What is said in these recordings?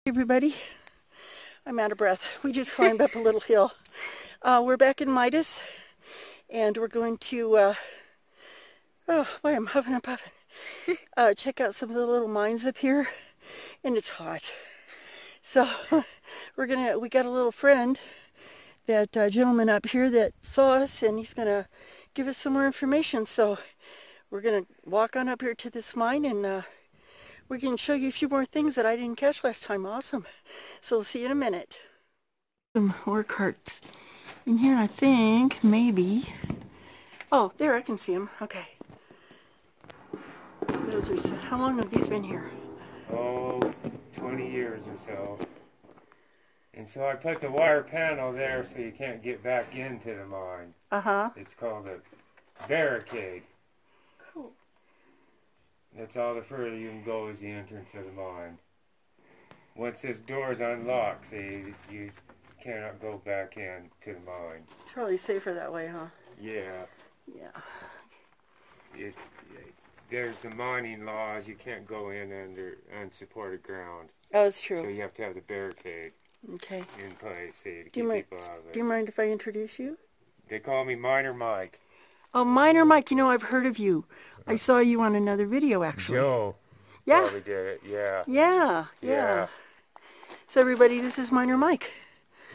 Everybody, I'm out of breath. We just climbed up a little hill. We're back in Midas, and we're going to, oh boy, I'm huffing and puffing. Check out some of the little mines up here, and it's hot. So we got a little friend, that gentleman up here that saw us, and he's gonna give us some more information. So we're gonna walk on up here to this mine, and we can show you a few more things that I didn't catch last time. Awesome. So we'll see you in a minute. Some ore carts in here, I think, maybe. Oh, there, I can see them. Okay. Those are, how long have these been here? Oh, 20 years or so. And so I put the wire panel there so you can't get back into the mine. Uh-huh. It's called a barricade. Cool. That's all the further you can go is the entrance of the mine. Once this door is unlocked, see, you cannot go back in to the mine. It's probably safer that way, huh? Yeah. Yeah. There's the mining laws. You can't go in under unsupported ground. Oh, it's true. So you have to have the barricade in place, see, to keep people out of it. Do you mind if I introduce you? They call me Miner Mike. Oh, Miner Mike, you know, I've heard of you. I saw you on another video, actually. Joe. Yeah. Probably did it, yeah. Yeah. So everybody, this is Miner Mike.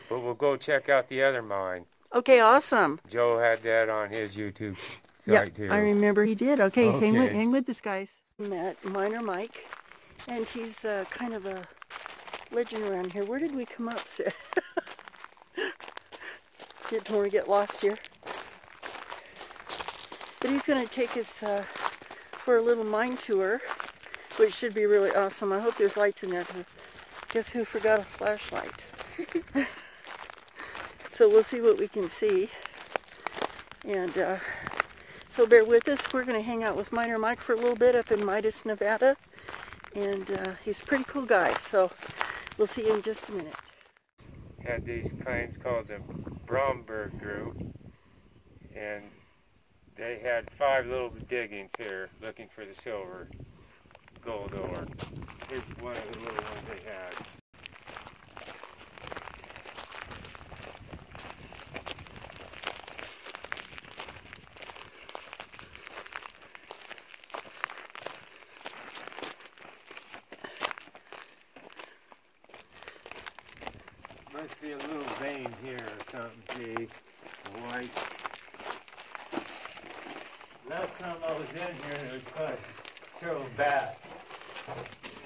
But we'll go check out the other mine. Okay, awesome. Joe had that on his YouTube site too. I remember he did. Okay. Hang with this, guys. Met Miner Mike, and he's kind of a legend around here. Where did we come up, Sid? Don't want to get lost here. But he's going to take us for a little mine tour, which should be really awesome. I hope there's lights in there, because guess who forgot a flashlight? So we'll see what we can see. And so bear with us. We're going to hang out with Miner Mike for a little bit up in Midas, Nevada. And he's a pretty cool guy, so we'll see you in just a minute. Had these claims called the Bromberg Group, and they had 5 little diggings here looking for the silver gold ore. Here's one of the little ones they had. Must be a little vein here or something, see? White. Last time I was in here, there was quite several bats.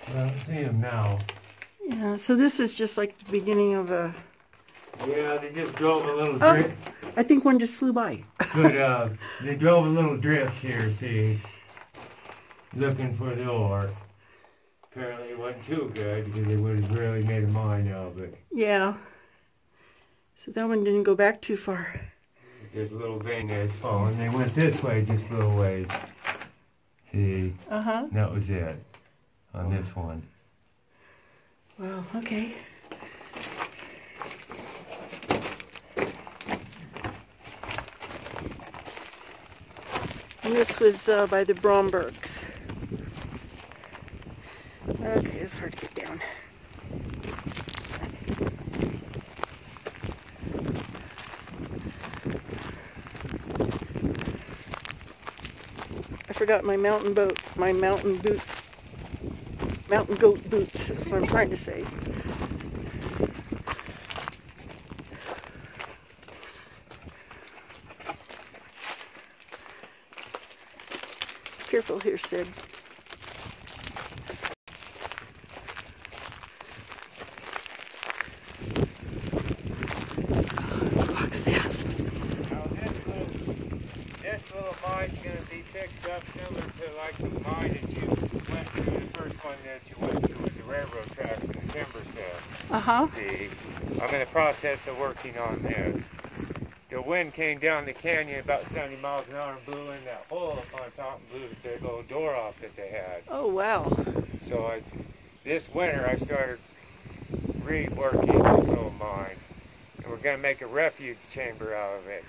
I don't see them now. Yeah, so this is just like the beginning of a... Yeah, they just drove a little drift. I think one just flew by. But they drove a little drift here, see? Looking for the ore. Apparently it wasn't too good, because they would have really made a mine of it. Yeah. So that one didn't go back too far. There's a little vein that's fallen. They went this way just a little ways. See? Uh-huh. That was it on this one. Wow, okay. And this was by the Brombergs. Okay, it's hard to get down. I forgot my mountain goat boots is what I'm trying to say. Careful here, Sid. Walks fast. Now this little mine's going to be fixed up similar to like the mine that you went through, the first one that you went through with the railroad tracks and the timber sets. Uh-huh. See, I'm in the process of working on this. The wind came down the canyon about 70 miles an hour and blew in that hole up on top and blew the big old door off that they had. Oh, wow. So this winter I started reworking this old mine. And we're going to make a refuge chamber out of it.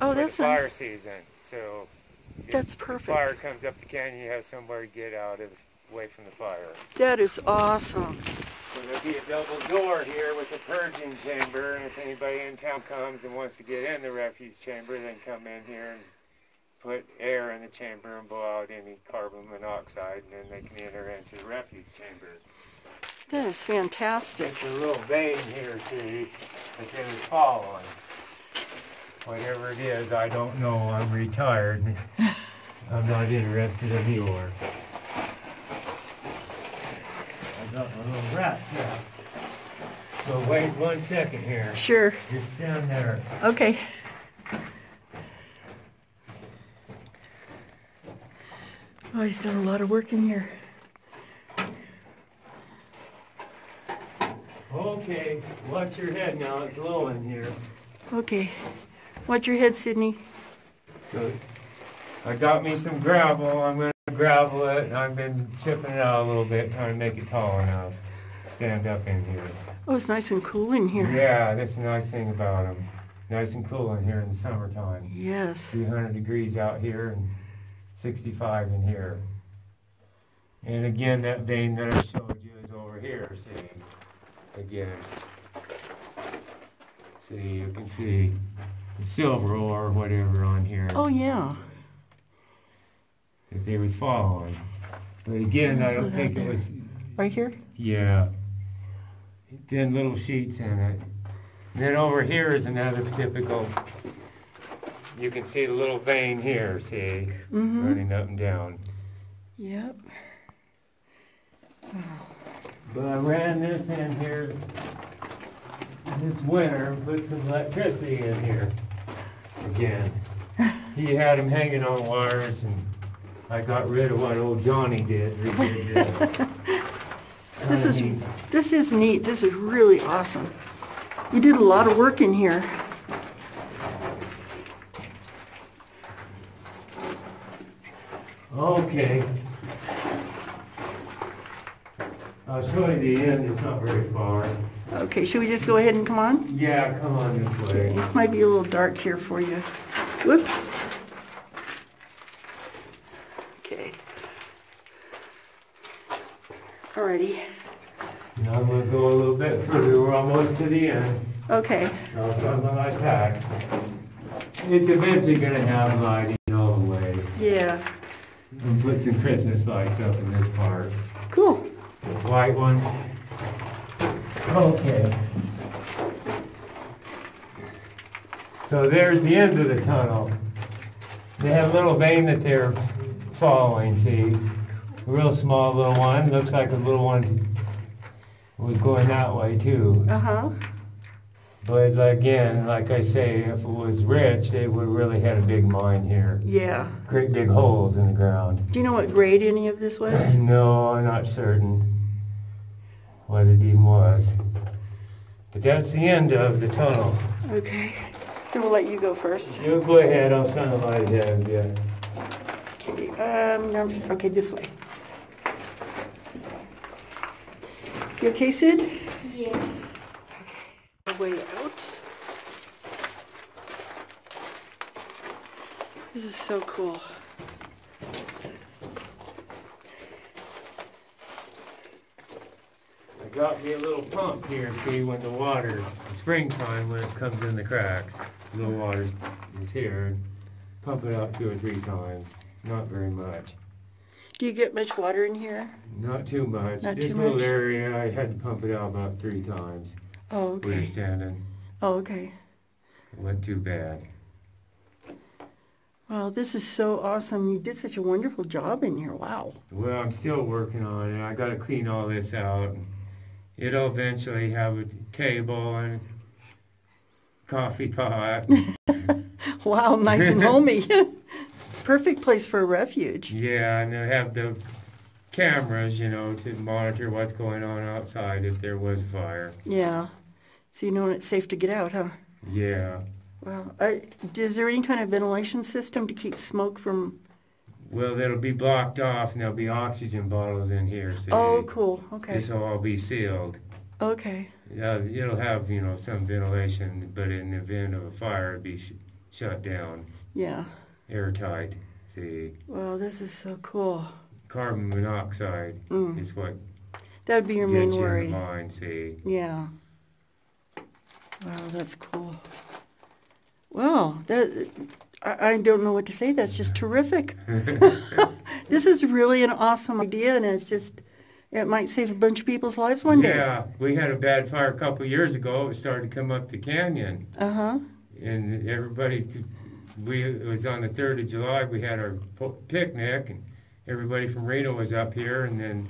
Oh, for that's the fire nice. season. So That's if perfect. the fire comes up the canyon, you have somewhere to get out of, away from the fire. That is awesome. So there'll be a double door here with a purging chamber, and if anybody in town comes and wants to get in the refuge chamber, they can come in here and put air in the chamber and blow out any carbon monoxide, and then they can enter into the refuge chamber. That is fantastic. There's a little vein here, see, that there was fall on. Whatever it is, I don't know. I'm retired. I'm not interested anymore. I got my little rat trap. So wait 1 second here. Sure. Just stand there. Okay. Oh, he's done a lot of work in here. Okay, watch your head now. It's low in here. Okay. Watch your head, Sydney. So I got me some gravel. I'm going to gravel it, and I've been chipping it out a little bit, trying to make it tall enough to stand up in here. Oh, it's nice and cool in here. Yeah, that's the nice thing about them. Nice and cool in here in the summertime. Yes. 300 degrees out here and 65 in here. And again, that vein that I showed you is over here, see? Again. See, you can see silver ore or whatever on here. Oh, yeah. If they was following. But again, I don't think it was... Right here? Yeah. Thin little sheets in it. And then over here is another typical... You can see the little vein here, see? Mm-hmm. Running up and down. Yep. But I ran this in here this winter and put some electricity in here again. He had them hanging on wires, and I got rid of what old Johnny did. This is neat. This is really awesome. You did a lot of work in here. Okay. I'll show you the end. It's not very far. Okay, should we just go ahead and come on? Yeah, come on this way. It might be a little dark here for you. Whoops. Okay. Alrighty. Now I'm going to go a little bit further. We're almost to the end. Okay. Now something like that. It's eventually going to have lighting all the way. Yeah. And put some Christmas lights up in this part. Cool. The white ones. Okay. So there's the end of the tunnel. They have a little vein that they're following, see? A real small little one. Looks like a little one was going that way too. Uh-huh. But again, like I say, if it was rich, they would really had a big mine here. Yeah. Great big holes in the ground. Do you know what grade any of this was? No, I'm not certain what it even was. But that's the end of the tunnel. Okay. Then we'll let you go first. You go ahead, I'll shine the light ahead, yeah. Okay, no, okay, this way. You okay, Sid? Yeah. The way out. This is so cool. I got me a little pump here, see, when the water, in springtime, when it comes in the cracks, the little water is here. Pump it out 2 or 3 times. Not very much. Do you get much water in here? Not too much. Not This too little much? area, I had to pump it out about 3 times. Oh, Where you're okay. standing. Oh, okay. It wasn't too bad. Wow, this is so awesome. You did such a wonderful job in here. Wow. Well, I'm still working on it. I got to clean all this out. It'll eventually have a table and coffee pot. Wow, nice and homey. Perfect place for a refuge. Yeah, and they'll have the cameras, you know, to monitor what's going on outside if there was a fire. Yeah. So you know when it's safe to get out, huh? Yeah. Well, is there any kind of ventilation system to keep smoke from... Well, it'll be blocked off and there'll be oxygen bottles in here. See? Oh, cool. Okay. This will all be sealed. Okay. Yeah, it'll have, you know, some ventilation, but in the event of a fire, it'll be shut down. Yeah. Airtight, see. Well, this is so cool. Carbon monoxide is what That would be your main worry. In the mine, see. Yeah. Wow, that's cool. Well, I don't know what to say. That's just terrific. This is really an awesome idea, and it's just, it might save a bunch of people's lives one day. Yeah, we had a bad fire a couple of years ago. It started to come up the canyon. Uh-huh. And everybody, it was on the 3rd of July, we had our picnic, and everybody from Reno was up here, and then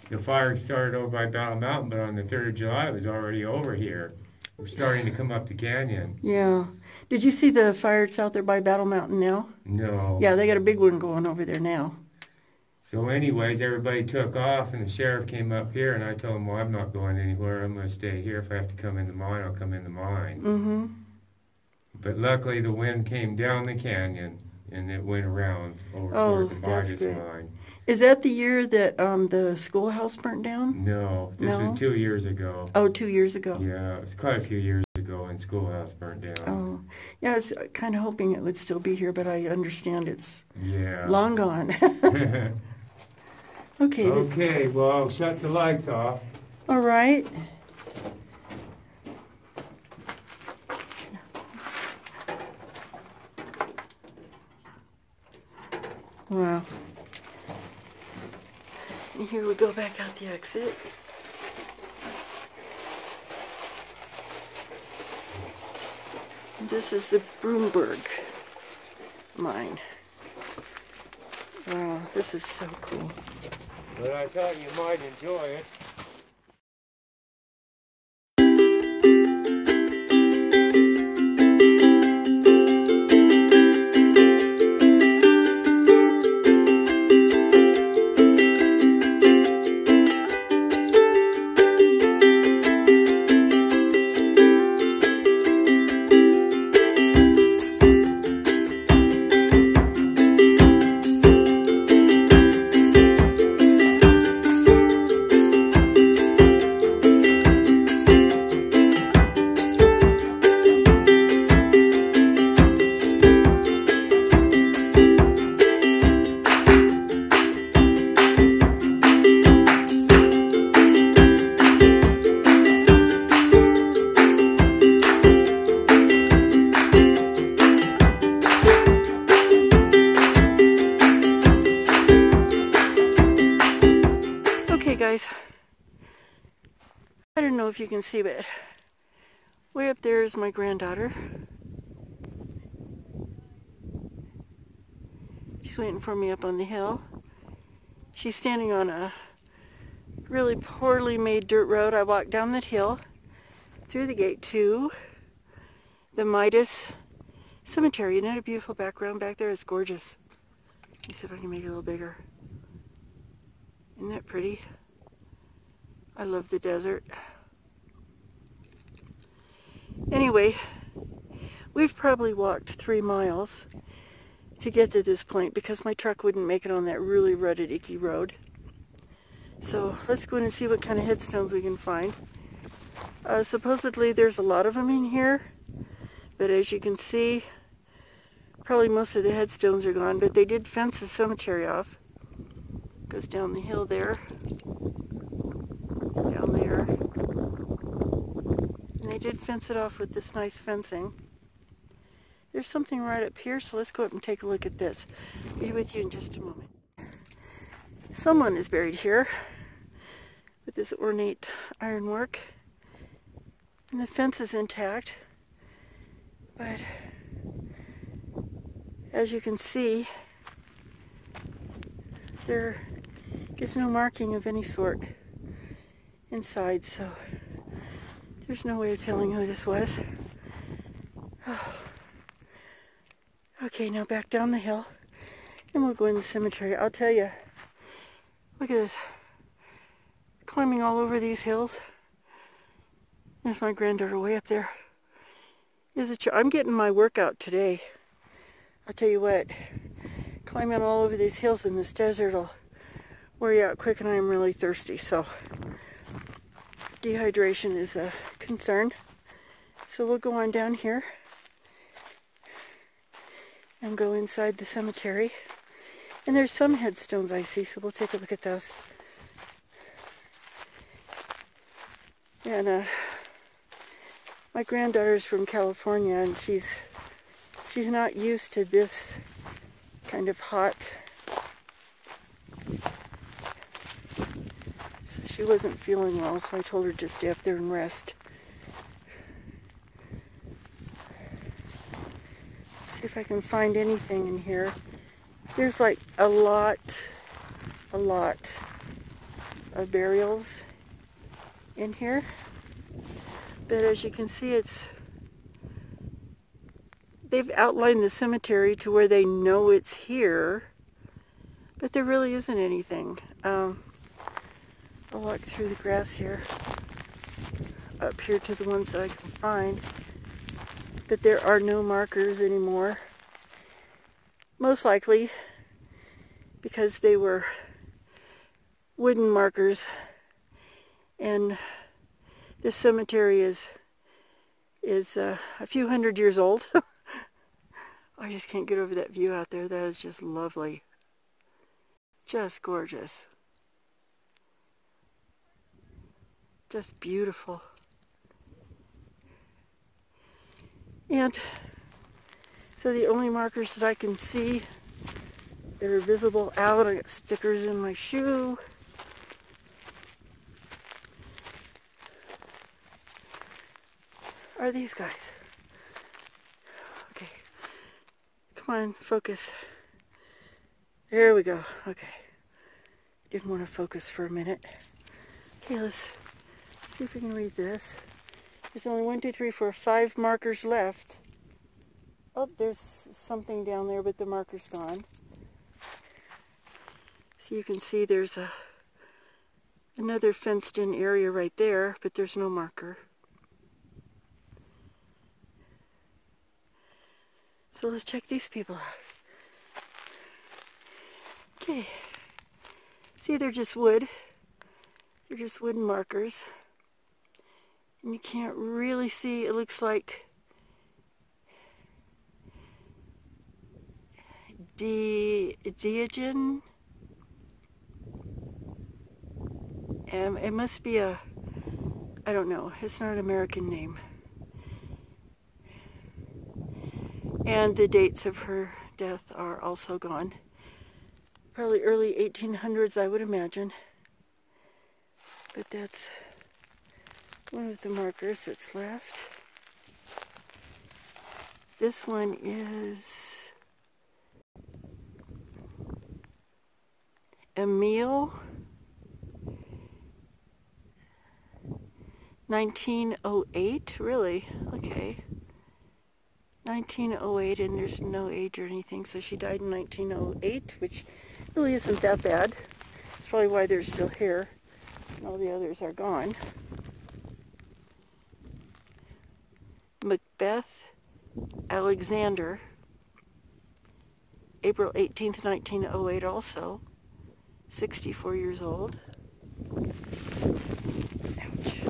the fire started over by Battle Mountain, but on the 3rd of July, it was already over here. We're starting to come up the canyon. Yeah. Did you see the fire that's out there by Battle Mountain now? No. Yeah, they got a big one going over there now. So anyways, everybody took off, and the sheriff came up here, and I told him, well, I'm not going anywhere. I'm going to stay here. If I have to come in the mine, I'll come in the mine. Mm-hmm. But luckily, the wind came down the canyon, and it went around over toward the Midas mine. Is that the year that the schoolhouse burnt down? No, this was 2 years ago. Oh, 2 years ago. Yeah, it was quite a few years ago when schoolhouse burnt down. Oh, yeah, I was kind of hoping it would still be here, but I understand it's long gone. Okay. Okay, well, I'll shut the lights off. All right. Wow. And here we go back out the exit. And this is the Broomberg mine. Wow, this is so cool. But I thought you might enjoy it. Guys, I don't know if you can see, but way up there is my granddaughter. She's waiting for me up on the hill. She's standing on a really poorly made dirt road. I walked down that hill through the gate to the Midas Cemetery. Isn't that a beautiful background back there? It's gorgeous. Let me see if I can make it a little bigger. Isn't that pretty? I love the desert. Anyway, we've probably walked 3 miles to get to this point because my truck wouldn't make it on that really rutted, icky road. So let's go in and see what kind of headstones we can find. Supposedly there's a lot of them in here, but as you can see, probably most of the headstones are gone, but they did fence the cemetery off. Goes down the hill there. Down there. And they did fence it off with this nice fencing. There's something right up here, so let's go up and take a look at this. I'll be with you in just a moment. Someone is buried here with this ornate ironwork. And the fence is intact. But as you can see, there is no marking of any sort inside, so there's no way of telling who this was. Okay, now back down the hill, and we'll go in the cemetery. I'll tell you, look at this, climbing all over these hills. There's my granddaughter way up there. I'm getting my workout today. I'll tell you what, climbing all over these hills in this desert will wear you out quick, and I'm really thirsty, so dehydration is a concern. So we'll go on down here and go inside the cemetery. And there's some headstones I see, so we'll take a look at those. And my granddaughter's from California, and she's not used to this kind of hot. So she wasn't feeling well, so I told her to stay up there and rest. See if I can find anything in here. There's like a lot of burials in here. But as you can see, they've outlined the cemetery to where they know it's here, but there really isn't anything. I'll walk through the grass here, up here to the ones that I can find, but there are no markers anymore. Most likely because they were wooden markers, and this cemetery is a few hundred years old. I just can't get over that view out there. That is just lovely. Just gorgeous. Just beautiful. And so the only markers that I can see that are visible out, I got stickers in my shoe. Are these guys. Okay. Come on, focus. There we go. Okay. Didn't want to focus for a minute. Okay, let's see if we can read this. There's only 1, 2, 3, 4, 5 markers left. Oh, there's something down there, but the marker's gone. So you can see there's another fenced-in area right there, but there's no marker. So let's check these people out. Okay. See, they're just wood. They're just wooden markers. And you can't really see, it looks like Diogen. It must be I don't know, it's not an American name. And the dates of her death are also gone. Probably early 1800s, I would imagine. But that's one of the markers that's left. This one is Emile, 1908, really? Okay. 1908, and there's no age or anything, so she died in 1908, which really isn't that bad. That's probably why there's still here, and all the others are gone. Macbeth Alexander, April 18th, 1908 also, 64 years old. Ouch.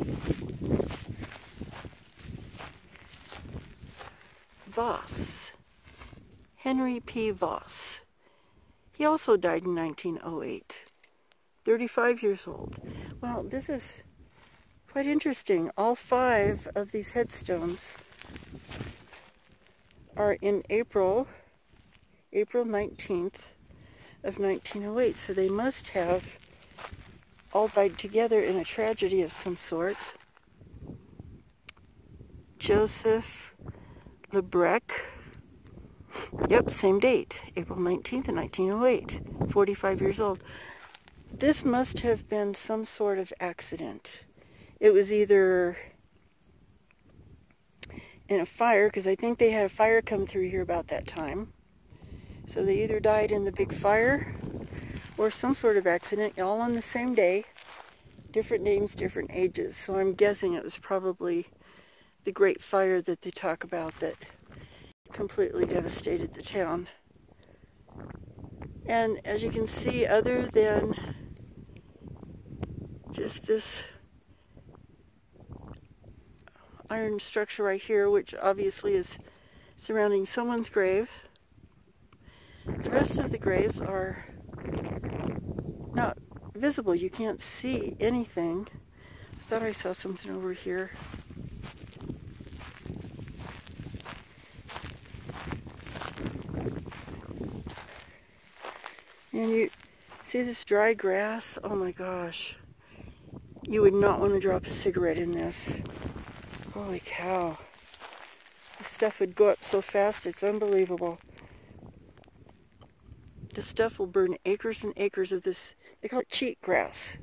Voss, Henry P. Voss. He also died in 1908, 35 years old. Well, this is quite interesting. All 5 of these headstones are in April 19th of 1908, so they must have all died together in a tragedy of some sort. Joseph Lebrec, yep, same date, April 19th of 1908, 45 years old. This must have been some sort of accident. It was either in a fire, because I think they had a fire come through here about that time. So they either died in the big fire or some sort of accident, all on the same day. Different names, different ages. So I'm guessing it was probably the Great Fire that they talk about that completely devastated the town. And as you can see, other than just this iron structure right here, which obviously is surrounding someone's grave, the rest of the graves are not visible. You can't see anything. I thought I saw something over here. And you see this dry grass? Oh my gosh. You would not want to drop a cigarette in this. Holy cow. This stuff would go up so fast, it's unbelievable. This stuff will burn acres and acres of this, they call it cheat grass.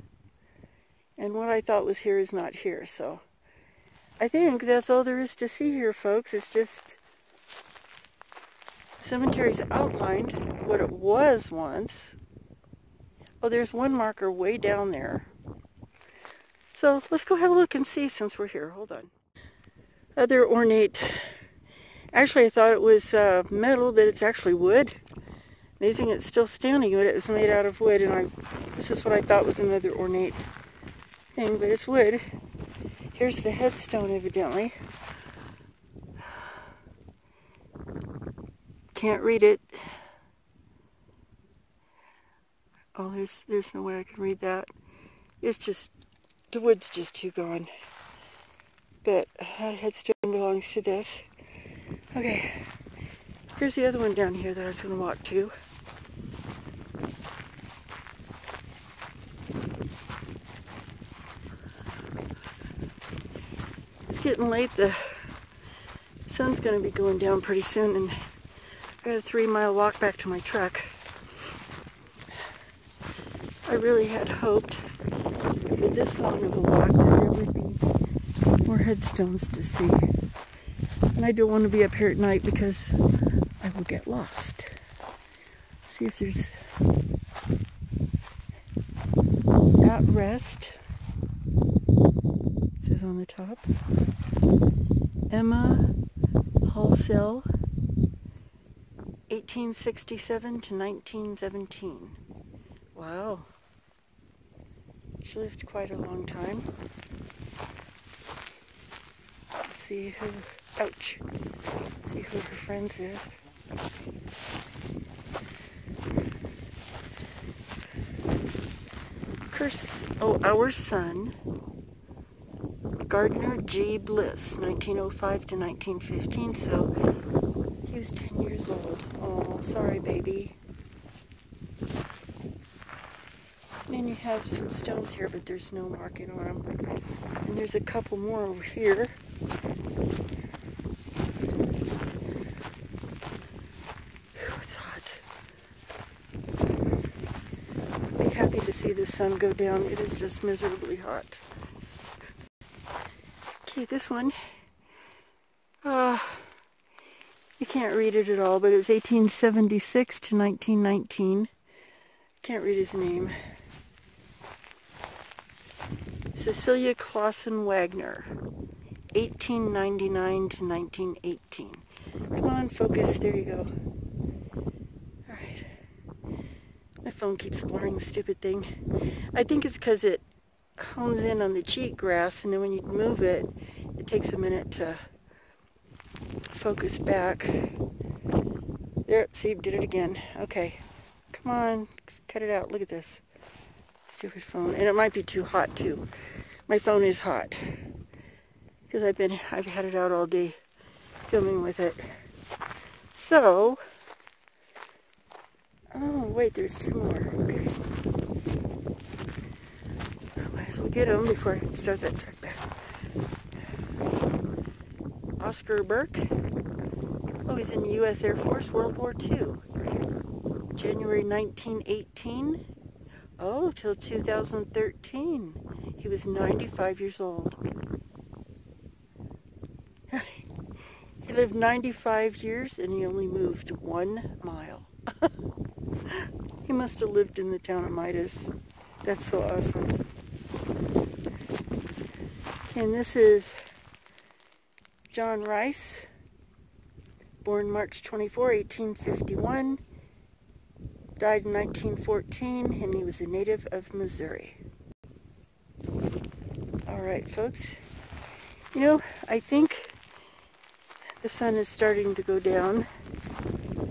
And what I thought was here is not here, so I think that's all there is to see here, folks. It's just the cemetery's outlined what it was once. Oh, there's one marker way down there. So let's go have a look and see since we're here. Hold on. Other ornate. Actually, I thought it was metal, but it's actually wood. Amazing it's still standing, but it was made out of wood, and this is what I thought was another ornate thing, but it's wood. Here's the headstone, evidently. Can't read it. Oh, there's no way I can read that. It's just, the wood's just too gone. But that headstone belongs to this. Okay, here's the other one down here that I was going to walk to. It's getting late. The sun's going to be going down pretty soon, and I got a 3-mile walk back to my truck. I really had hoped with this long of a walk that there would be more headstones to see. And I don't want to be up here at night because I will get lost. Let's see if there's at rest. It says on the top. Emma Halsell, 1867 to 1917. Wow. She lived quite a long time. Let's see who, ouch. Let's see who her friends is. Our son, Gardner G. Bliss, 1905 to 1915, so he was 10 years old. Oh, sorry, baby. And then you have some stones here, but there's no marking on them. And there's a couple more over here. It's hot. I'll be happy to see the sun go down. It is just miserably hot. Okay, this one. You can't read it at all, but it was 1876 to 1919. Can't read his name. Cecilia Clausen Wagner, 1899 to 1918. Come on, focus. There you go. Alright. My phone keeps blurring the stupid thing. I think it's because it hones in on the cheat grass, and then when you move it, it takes a minute to focus back. There, see, did it again. Okay. Come on, cut it out. Look at this. Stupid phone. And it might be too hot, too. My phone is hot. Because I've had it out all day filming with it. So, oh, wait, there's 2 more. Okay. I might as well get them before I start that truck back. Oscar Burke. Oh, he's in the U.S. Air Force, World War II. January 1918. Oh, till 2013. He was 95 years old. He lived 95 years and he only moved 1 mile. He must have lived in the town of Midas. That's so awesome. Okay, and this is John Rice, born March 24, 1851. Died in 1914, and he was a native of Missouri. Alright, folks. You know, I think the sun is starting to go down,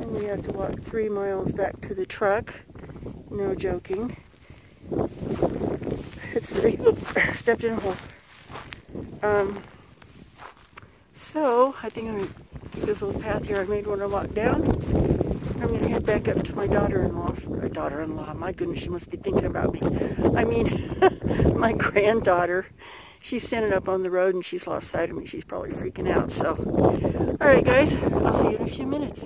and we have to walk 3 miles back to the truck. No joking. It's very... stepped in a hole. So I think I'm going to take this little path here I made when I walked down. I'm going to head back up to my daughter-in-law. My goodness, she must be thinking about me. I mean, my granddaughter. She's standing up on the road and she's lost sight of me. She's probably freaking out. So, all right, guys, I'll see you in a few minutes.